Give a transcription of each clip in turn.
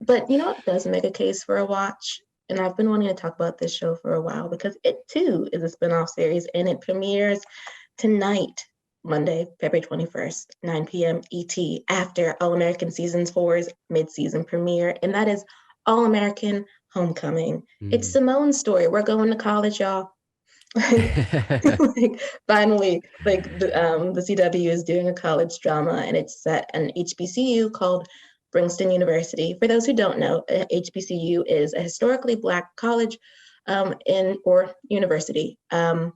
But it does make a case for a watch. And I've been wanting to talk about this show for a while because it too is a spinoff series and it premieres tonight, Monday, February 21st, 9 p.m. ET, after All American Season 4's mid-season premiere. And that is All American Homecoming. It's Simone's story. We're going to college, y'all. Finally, the CW is doing a college drama, and it's set at an HBCU called Princeton University. For those who don't know, HBCU is a historically Black college or university. And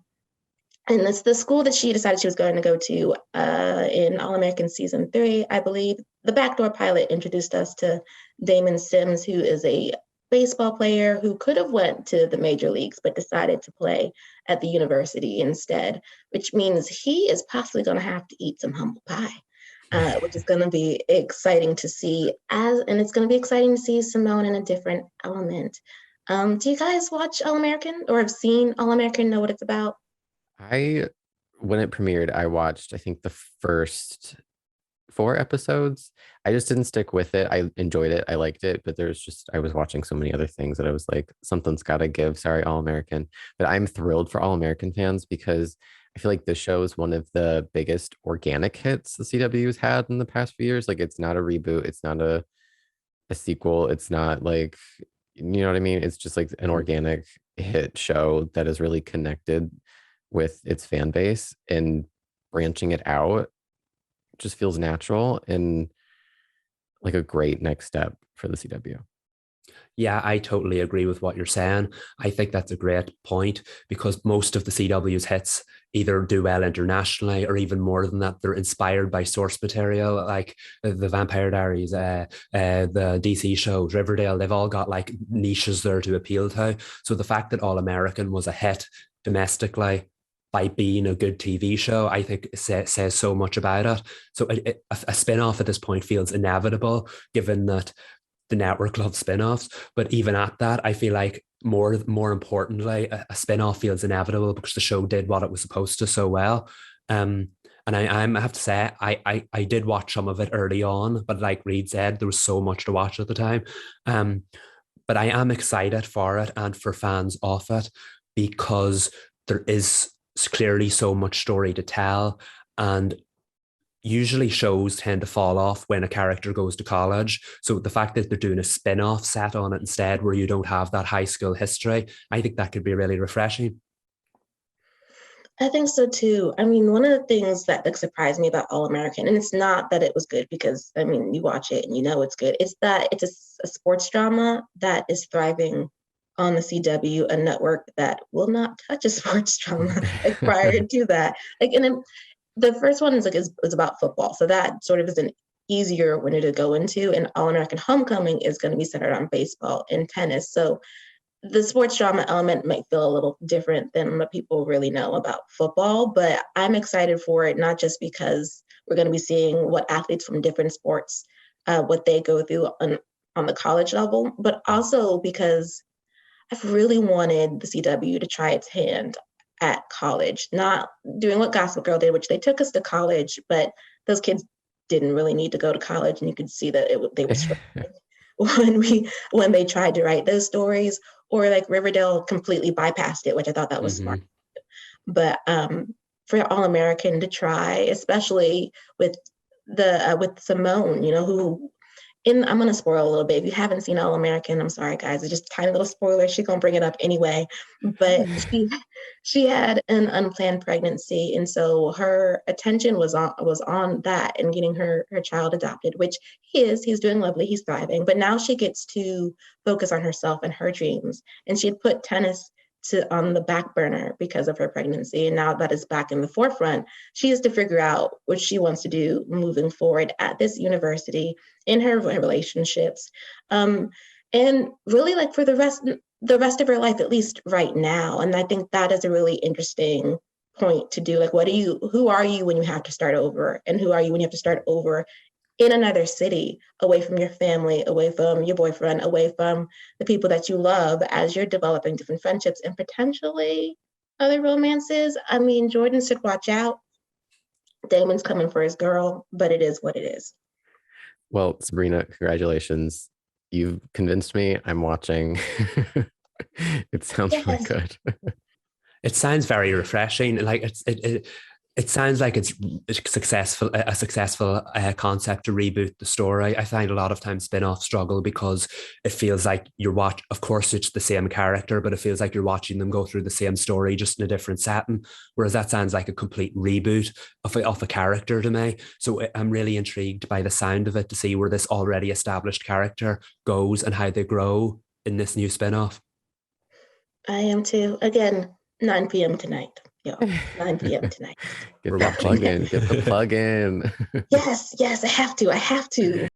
it's the school that she decided she was going to go to in All American Season 3, I believe. The backdoor pilot introduced us to Damon Sims, who is a baseball player who could have went to the major leagues, but decided to play at the university instead, which means he is possibly going to have to eat some humble pie, which is going to be exciting to see. And it's going to be exciting to see Simone in a different element. Do you guys watch All American or have seen All American, know what it's about? When it premiered, I watched, I think, the first 4 episodes. I just didn't stick with it. I enjoyed it. I liked it, but I was watching so many other things that I was like, something's got to give. Sorry, All American. But I'm thrilled for All American fans because I feel like this show is one of the biggest organic hits the CW has had in the past few years. Like, it's not a reboot. It's not a sequel. It's not like, you know what I mean? It's just like an organic hit show that is really connected with its fan base, and branching it out just feels natural and like a great next step for the CW. Yeah, I totally agree with what you're saying. I think that's a great point because most of the CW's hits either do well internationally or even more than that, they're inspired by source material like the Vampire Diaries, the DC shows, Riverdale. They've all got like niches there to appeal to. So the fact that All American was a hit domestically by being a good TV show, I think says so much about it. So a spin-off at this point feels inevitable, given that the network loves spin-offs. But even at that, I feel like more importantly, a spin-off feels inevitable because the show did what it was supposed to so well. And I have to say, I did watch some of it early on, but like Reed said, there was so much to watch at the time. But I am excited for it and for fans of it because there is clearly so much story to tell, and usually shows tend to fall off when a character goes to college. So the fact that they're doing a spin-off set on it instead, where you don't have that high school history, I think that could be really refreshing. I think so too. I mean, one of the things that surprised me about All American, and it's not that it was good because, I mean, you watch it and you know it's good, it's that it's a sports drama that is thriving on the CW, a network that will not touch a sports drama like prior to that. The first one is about football, so that sort of is an easier winner to go into. And All American Homecoming is going to be centered on baseball and tennis. So the sports drama element might feel a little different than what people really know about football, but I'm excited for it, not just because we're going to be seeing what athletes from different sports, what they go through on the college level, but also because I've really wanted the CW to try its hand at college, not doing what Gossip Girl did, which they took us to college, but those kids didn't really need to go to college, and you could see that they were struggling when they tried to write those stories, or like Riverdale completely bypassed it, which I thought that was smart. But for All American to try, especially with Simone, who. And I'm going to spoil a little bit. If you haven't seen All American, I'm sorry, guys. It's just a tiny little spoiler. She's going to bring it up anyway. But she had an unplanned pregnancy. And so her attention was on that and getting her child adopted, which he's doing lovely. He's thriving. But now she gets to focus on herself and her dreams. And she had put tennis on the back burner because of her pregnancy. And now that is back in the forefront, she has to figure out what she wants to do moving forward at this university, in her relationships, and really like for the rest of her life, at least right now. And I think that is a really interesting point to do. Like, who are you when you have to start over? And who are you when you have to start over in another city, away from your family, away from your boyfriend, away from the people that you love, as you're developing different friendships and potentially other romances? I mean, Jordan should watch out. Damon's coming for his girl, but it is what it is. Well, Sabrina, congratulations. you've convinced me. I'm watching. It sounds really Yes. good. It sounds very refreshing. Like it sounds like it's a successful concept to reboot the story. I find a lot of times spin-offs struggle because it feels like of course it's the same character, but it feels like you're watching them go through the same story just in a different setting. Whereas that sounds like a complete reboot of a character to me. So I'm really intrigued by the sound of it to see where this already established character goes and how they grow in this new spin-off. I am too. Again, 9 p.m. tonight. Yo, 9 p.m. tonight. Get We're that watching. plug in. Get the plug in. Yes, I have to.